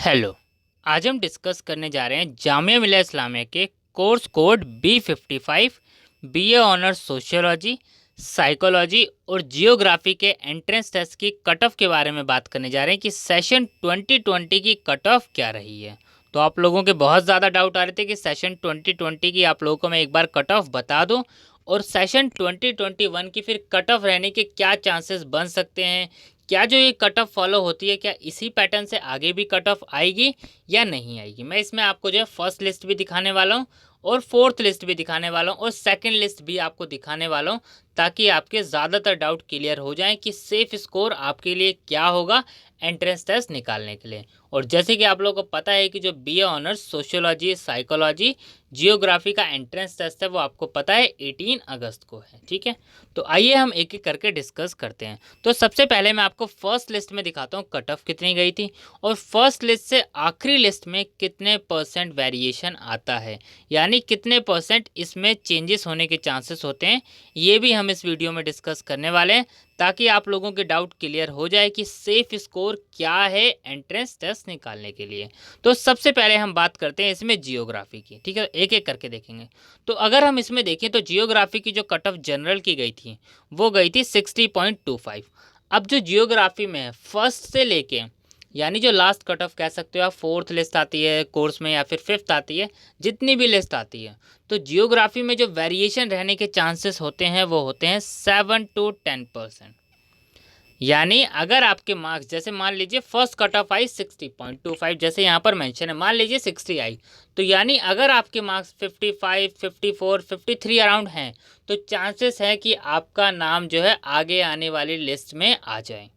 Hello. आज हम discuss करने जा रहे हैं जामिया मिलिया इस्लामिया के course code B55 BA honours sociology, psychology और जियोग्राफी के एंट्रेंस टेस्ट की कट ऑफ के बारे में बात करने जा रहे हैं कि सेशन 2020 की कट ऑफ क्या रही है। तो आप लोगों के बहुत ज़्यादा डाउट आ रहे थे कि सेशन 2020 की आप लोगों को मैं एक बार कट ऑफ बता दूं और सेशन 2021 की फिर कट ऑफ रहने के क्या चांसेस बन सकते हैं, क्या जो ये कट ऑफ फॉलो होती है क्या इसी पैटर्न से आगे भी कट ऑफ आएगी या नहीं आएगी। मैं इसमें आपको जो है फर्स्ट लिस्ट भी दिखाने वाला हूँ और फोर्थ लिस्ट भी दिखाने वाला हूँ और सेकंड लिस्ट भी आपको दिखाने वाला हूँ, ताकि आपके ज़्यादातर डाउट क्लियर हो जाएं कि सेफ स्कोर आपके लिए क्या होगा एंट्रेंस टेस्ट निकालने के लिए। और जैसे कि आप लोगों को पता है कि जो BA honours sociology, psychology, geography का एंट्रेंस टेस्ट है वो आपको पता है 18 अगस्त को है। ठीक है, तो आइए हम एक एक करके डिस्कस करते हैं। तो सबसे पहले मैं आपको फर्स्ट लिस्ट में दिखाता हूँ कट ऑफ कितनी गई थी और फर्स्ट लिस्ट से आखिरी लिस्ट में कितने परसेंट वेरिएशन आता है, यानी कितने परसेंट इसमें चेंजेस होने के चांसेस होते हैं, ये भी हम इस वीडियो में डिस्कस करने वाले हैं, ताकि आप लोगों के डाउट क्लियर हो जाए कि सेफ स्कोर क्या है एंट्रेंस टेस्ट निकालने के लिए। तो सबसे पहले हम बात करते हैं इसमें जियोग्राफी की। ठीक है, एक एक करके देखेंगे। तो अगर हम इसमें देखें तो जियोग्राफी की जो कट ऑफ जनरल की गई थी वो गई थी 60.25। अब जो जियोग्राफी में है फर्स्ट से लेके यानी जो लास्ट कट ऑफ कह सकते हो आप, फोर्थ लिस्ट आती है कोर्स में या फिर फिफ्थ आती है, जितनी भी लिस्ट आती है, तो जियोग्राफी में जो वेरिएशन रहने के चांसेस होते हैं वो होते हैं 7 to 10%। यानी अगर आपके मार्क्स जैसे मान लीजिए फर्स्ट कट ऑफ आई 60.25, जैसे यहाँ पर मेंशन है, मान लीजिए 60 आई, तो यानी अगर आपके मार्क्स 55, 54, 53 अराउंड हैं तो चांसेस है कि आपका नाम जो है आगे आने वाली लिस्ट में आ जाए।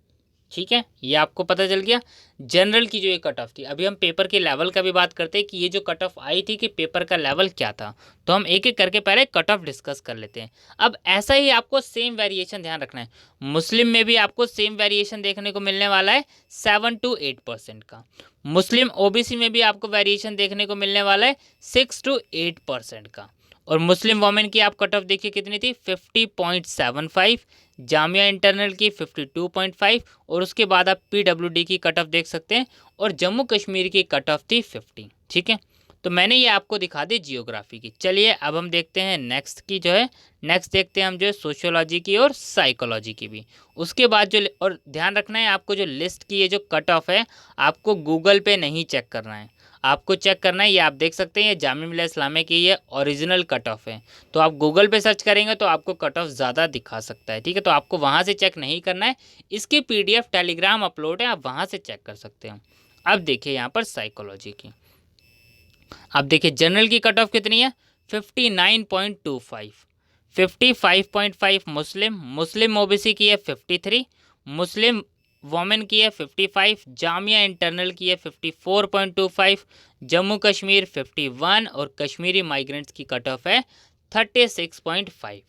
ठीक है, ये आपको पता चल गया जनरल की जो ये कट ऑफ थी। अभी हम पेपर के लेवल का भी बात करते हैं कि ये जो कट ऑफ आई थी कि पेपर का लेवल क्या था, तो हम एक एक करके पहले कट ऑफ डिस्कस कर लेते हैं। अब ऐसा ही आपको सेम वेरिएशन ध्यान रखना है, मुस्लिम में भी आपको सेम वेरिएशन देखने को मिलने वाला है 7 to 8% का। मुस्लिम OBC में भी आपको वेरिएशन देखने को मिलने वाला है 6 to 8% का। और मुस्लिम वोमेन की आप कट ऑफ देखिए कितनी थी 50.75, जामिया इंटरनल की 52.5 और उसके बाद आप PWD की कट ऑफ देख सकते हैं और जम्मू कश्मीर की कट ऑफ थी 50। ठीक है, तो मैंने ये आपको दिखा दी जियोग्राफी की। चलिए अब हम देखते हैं नेक्स्ट की जो है, नेक्स्ट देखते हैं हम जो है सोशियोलॉजी की और साइकोलॉजी की भी। उसके बाद जो, और ध्यान रखना है आपको जो लिस्ट की ये जो कट ऑफ है आपको गूगल पे नहीं चेक करना है, आपको चेक करना है, ये आप देख सकते हैं ये जामिया मिलिया इस्लामिया की ये ओरिजिनल कट ऑफ है। तो आप गूगल पे सर्च करेंगे तो आपको कट ऑफ ज़्यादा दिखा सकता है। ठीक है, तो आपको वहाँ से चेक नहीं करना है, इसकी PDF टेलीग्राम अपलोड है, आप वहाँ से चेक कर सकते हैं। अब देखिए यहाँ पर साइकोलॉजी की, अब देखिए जनरल की कट ऑफ कितनी है 59.25, 55.5 मुस्लिम, मुस्लिम OBC की है 53, मुस्लिम वोमेन की है 55, जामिया इंटरनल की है 54.25, जम्मू कश्मीर 51 और कश्मीरी माइग्रेंट्स की कट ऑफ है 36.5।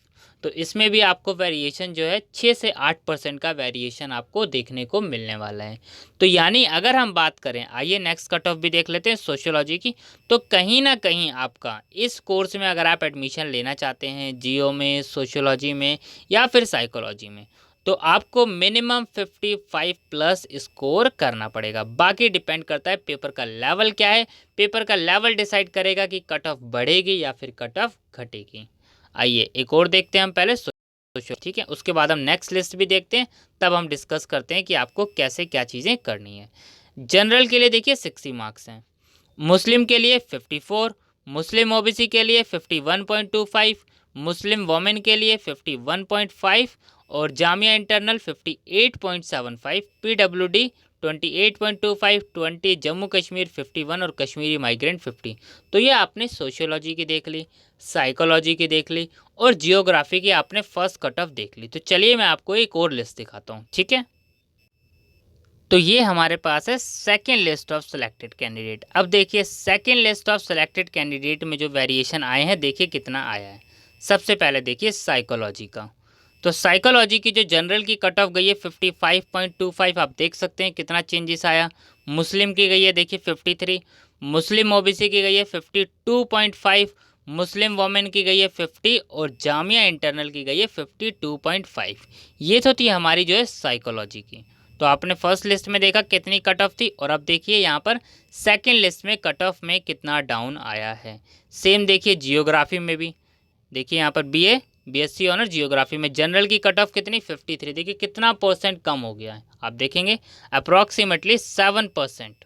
तो इसमें भी आपको वेरिएशन जो है 6 से 8% का वेरिएशन आपको देखने को मिलने वाला है। तो यानी अगर हम बात करें, आइए नेक्स्ट कट ऑफ भी देख लेते हैं सोशियोलॉजी की। तो कहीं ना कहीं आपका इस कोर्स में अगर आप एडमिशन लेना चाहते हैं जियो में, सोशियोलॉजी में या फिर साइकोलॉजी में, तो आपको मिनिमम 55 प्लस स्कोर करना पड़ेगा। बाकी डिपेंड करता है पेपर का लेवल क्या है, पेपर का लेवल डिसाइड करेगा कि कट ऑफ बढ़ेगी या फिर कट ऑफ घटेगी। आइए एक और देखते हैं हम पहले सोशल। ठीक है, उसके बाद हम नेक्स्ट लिस्ट भी देखते हैं, तब हम डिस्कस करते हैं कि आपको कैसे क्या चीज़ें करनी है। जनरल के लिए देखिए 60 मार्क्स हैं, मुस्लिम के लिए 54, मुस्लिम OBC के लिए 51.25, मुस्लिम वोमेन के लिए 51.5 और जामिया इंटरनल 58.75, PWD 28.25, 20 जम्मू कश्मीर 51 और कश्मीरी माइग्रेंट 50। तो ये आपने सोशियोलॉजी की देख ली, साइकोलॉजी की देख ली और जियोग्राफी की आपने फर्स्ट कट ऑफ देख ली। तो चलिए मैं आपको एक और लिस्ट दिखाता हूँ। ठीक है, तो ये हमारे पास है second list of selected candidate. अब देखिए second list of selected candidate में जो वेरिएशन आए हैं देखिए कितना आया है। सबसे पहले देखिए साइकोलॉजी का, तो साइकोलॉजी की जो जनरल की कट ऑफ गई है 55.25, आप देख सकते हैं कितना चेंजेस आया। मुस्लिम की गई है देखिए 53, मुस्लिम OBC की गई है 52.5, मुस्लिम वोमेन की गई है 50 और जामिया इंटरनल की गई है 52.5। ये तो थी हमारी जो है साइकोलॉजी की। तो आपने फर्स्ट लिस्ट में देखा कितनी कट ऑफ थी, और अब देखिए यहाँ पर सेकंड लिस्ट में कट ऑफ में कितना डाउन आया है। सेम देखिए जियोग्राफी में भी, देखिए यहाँ पर बीएससी ऑनर जियोग्राफी में जनरल की कट ऑफ कितनी 53, देखिए कितना परसेंट कम हो गया है। आप देखेंगे अप्रॉक्सीमेटली 7%।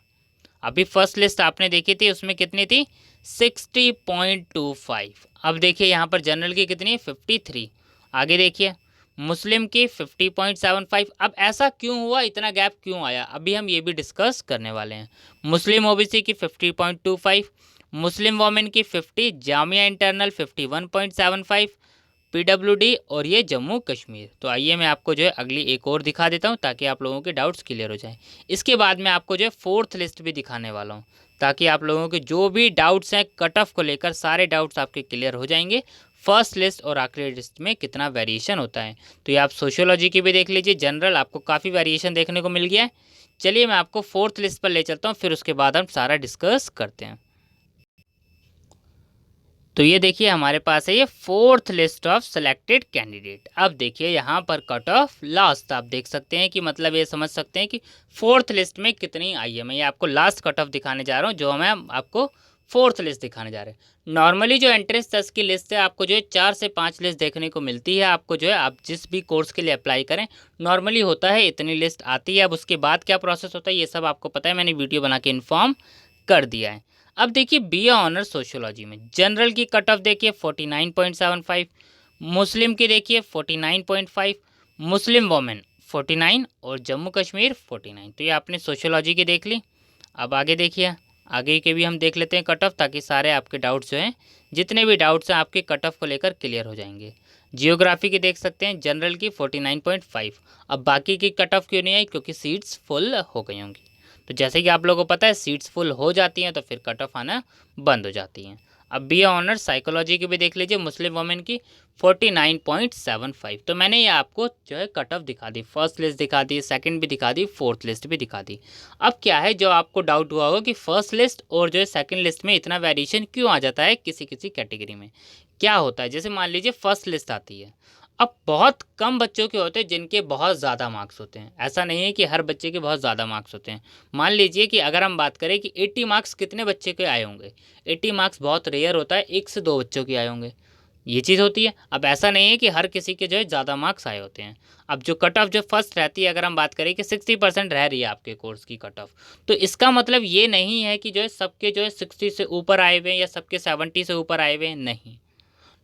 अभी फर्स्ट लिस्ट आपने देखी थी उसमें कितनी थी 60.25। अब देखिए यहाँ पर जनरल की कितनी है 53। आगे देखिए मुस्लिम की 50.75। अब ऐसा क्यों हुआ, इतना गैप क्यों आया, अभी हम ये भी डिस्कस करने वाले हैं। मुस्लिम ओबीसी की 50.25, मुस्लिम वोमेन की 50, जामिया इंटरनल 51.75, पीडब्ल्यूडी और ये जम्मू कश्मीर। तो आइए मैं आपको जो है अगली एक और दिखा देता हूँ ताकि आप लोगों के डाउट्स क्लियर हो जाएं। इसके बाद मैं आपको जो है फोर्थ लिस्ट भी दिखाने वाला हूँ ताकि आप लोगों के जो भी डाउट्स हैं कट ऑफ को लेकर सारे डाउट्स आपके क्लियर हो जाएंगे। फर्स्ट लिस्ट और आखिरी लिस्ट में कितना वेरिएशन होता है। तो ये आप सोशियोलॉजी की भी देख लीजिए, जनरल आपको काफ़ी वेरिएशन देखने को मिल गया है। चलिए मैं आपको फोर्थ लिस्ट पर ले चलता हूँ, फिर उसके बाद हम सारा डिस्कस करते हैं। तो ये देखिए हमारे पास है ये fourth list of selected candidate. अब देखिए यहाँ पर कट ऑफ लास्ट आप देख सकते हैं कि मतलब ये समझ सकते हैं कि फोर्थ लिस्ट में कितनी आई है। मैं ये आपको लास्ट कट ऑफ दिखाने जा रहा हूँ, जो मैं आपको फोर्थ लिस्ट दिखाने जा रहे हैं। नॉर्मली जो एंट्रेंस टेस्ट की लिस्ट है आपको जो है 4 से 5 लिस्ट देखने को मिलती है। आपको जो है आप जिस भी कोर्स के लिए अप्लाई करें नॉर्मली होता है इतनी लिस्ट आती है। अब उसके बाद क्या प्रोसेस होता है ये सब आपको पता है, मैंने वीडियो बना के इन्फॉर्म कर दिया है। अब देखिए बीए ऑनर सोशियोलॉजी में जनरल की कट ऑफ देखिए 49.75, मुस्लिम की देखिए 49.5, मुस्लिम वोमेन 49 और जम्मू कश्मीर 49। तो ये आपने सोशियोलॉजी की देख ली। अब आगे देखिए, आगे के भी हम देख लेते हैं कट ऑफ, ताकि सारे आपके डाउट्स जो हैं जितने भी डाउट्स हैं आपके कट ऑफ को लेकर क्लियर हो जाएंगे। जियोग्राफी की देख सकते हैं जनरल की 49.5। अब बाकी की कट ऑफ क्यों नहीं आई, क्योंकि सीट्स फुल हो गई होंगी। तो जैसे कि आप लोगों को पता है सीट्स फुल हो जाती हैं तो फिर कट ऑफ आना बंद हो जाती हैं। अब बी ऑनर्स साइकोलॉजी की भी देख लीजिए, मुस्लिम वुमेन की 49.75। तो मैंने ये आपको जो है कट ऑफ दिखा दी, फर्स्ट लिस्ट दिखा दी, सेकंड भी दिखा दी, फोर्थ लिस्ट भी दिखा दी। अब क्या है जो आपको डाउट हुआ होगा कि फर्स्ट लिस्ट और जो है सेकंड लिस्ट में इतना वेरिएशन क्यों आ जाता है किसी किसी कैटेगरी में, क्या होता है। जैसे मान लीजिए फर्स्ट लिस्ट आती है, अब बहुत कम बच्चों के होते हैं जिनके बहुत ज़्यादा मार्क्स होते हैं। ऐसा नहीं है कि हर बच्चे के बहुत ज़्यादा मार्क्स होते हैं। मान लीजिए कि अगर हम बात करें कि 80 मार्क्स कितने बच्चे के आए होंगे, 80 मार्क्स बहुत रेयर होता है, 1 से 2 बच्चों के आए होंगे, ये चीज़ होती है। अब ऐसा नहीं है कि हर किसी के जो है ज़्यादा मार्क्स आए होते हैं। अब जो कट ऑफ जो फर्स्ट रहती है, अगर हम बात करें कि 60% रह रही है आपके कोर्स की कट ऑफ, तो इसका मतलब ये नहीं है कि जो है सबके जो है 60 से ऊपर आए हुए हैं या सबके 70 से ऊपर आए हुए हैं, नहीं।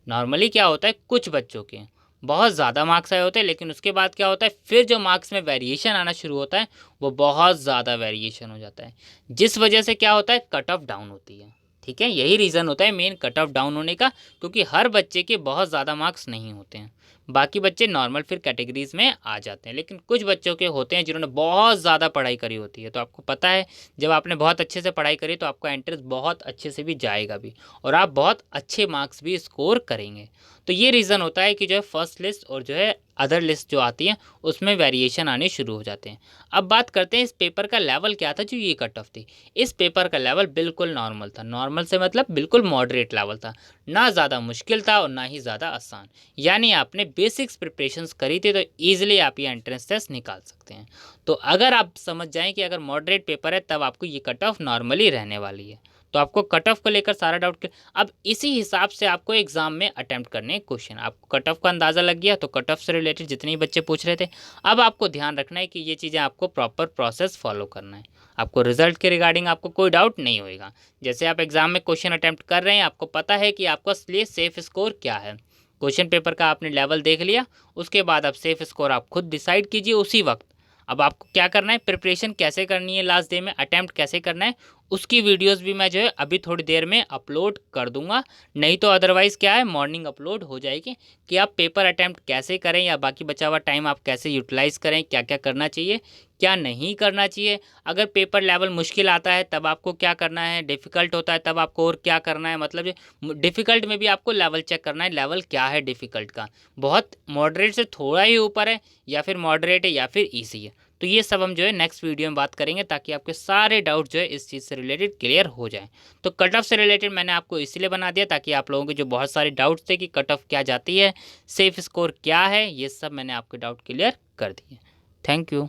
नॉर्मली क्या होता है कुछ बच्चों के बहुत ज़्यादा मार्क्स आए होते हैं, लेकिन उसके बाद क्या होता है फिर जो मार्क्स में वेरिएशन आना शुरू होता है वो बहुत ज़्यादा वेरिएशन हो जाता है, जिस वजह से क्या होता है कट ऑफ डाउन होती है। ठीक है, यही रीज़न होता है मेन कट ऑफ डाउन होने का, क्योंकि हर बच्चे के बहुत ज़्यादा मार्क्स नहीं होते हैं। बाकी बच्चे नॉर्मल फिर कैटेगरीज में आ जाते हैं, लेकिन कुछ बच्चों के होते हैं जिन्होंने बहुत ज़्यादा पढ़ाई करी होती है। तो आपको पता है जब आपने बहुत अच्छे से पढ़ाई करी तो आपका एंट्रेंस बहुत अच्छे से भी जाएगा भी, और आप बहुत अच्छे मार्क्स भी स्कोर करेंगे। तो ये रीज़न होता है कि जो है फर्स्ट लिस्ट और जो है अदर लिस्ट जो आती हैं उसमें वेरिएशन आने शुरू हो जाते हैं। अब बात करते हैं इस पेपर का लेवल क्या था जो ये कट ऑफ थी। इस पेपर का लेवल बिल्कुल नॉर्मल था, नॉर्मल से मतलब बिल्कुल मॉडरेट लेवल था, ना ज़्यादा मुश्किल था और ना ही ज़्यादा आसान। यानी आपने बेसिक्स प्रिपरेशंस करी थी तो ईजिली आप ये एंट्रेंस टेस्ट निकाल सकते हैं। तो अगर आप समझ जाएं कि अगर मॉडरेट पेपर है तब आपको ये कट ऑफ नॉर्मली रहने वाली है। तो आपको कट ऑफ को लेकर सारा डाउट, अब इसी हिसाब से आपको एग्जाम में अटेम्प्ट करने क्वेश्चन। आपको कट ऑफ का अंदाज़ा लग गया तो कट ऑफ से रिलेटेड जितने भी बच्चे पूछ रहे थे, अब आपको ध्यान रखना है कि ये चीज़ें आपको प्रॉपर प्रोसेस फॉलो करना है। आपको रिजल्ट के रिगार्डिंग आपको कोई डाउट नहीं होएगा। जैसे आप एग्जाम में क्वेश्चन अटेम्प्ट कर रहे हैं, आपको पता है कि आपका लिए सेफ स्कोर क्या है। क्वेश्चन पेपर का आपने लेवल देख लिया, उसके बाद आप सेफ स्कोर आप खुद डिसाइड कीजिए उसी वक्त। अब आपको क्या करना है, प्रिपरेशन कैसे करनी है, लास्ट डे में अटैम्प्ट कैसे करना है, उसकी वीडियोस भी मैं जो है अभी थोड़ी देर में अपलोड कर दूंगा। नहीं तो अदरवाइज़ क्या है मॉर्निंग अपलोड हो जाएगी कि आप पेपर अटैम्प्ट कैसे करें या बाकी बचा हुआ टाइम आप कैसे यूटिलाइज़ करें, क्या क्या करना चाहिए क्या नहीं करना चाहिए। अगर पेपर लेवल मुश्किल आता है तब आपको क्या करना है, डिफ़िकल्ट होता है तब आपको और क्या करना है। मतलब डिफ़िकल्ट में भी आपको लेवल चेक करना है, लेवल क्या है डिफ़िकल्ट का, बहुत मॉडरेट से थोड़ा ही ऊपर है या फिर मॉडरेट है या फिर ईजी है। तो ये सब हम जो है नेक्स्ट वीडियो में बात करेंगे ताकि आपके सारे डाउट जो है इस चीज़ से रिलेटेड क्लियर हो जाए। तो कट ऑफ से रिलेटेड मैंने आपको इसीलिए बना दिया ताकि आप लोगों के जो बहुत सारे डाउट्स थे कि कट ऑफ क्या जाती है, सेफ स्कोर क्या है, ये सब मैंने आपके डाउट क्लियर कर दिए। Thank you.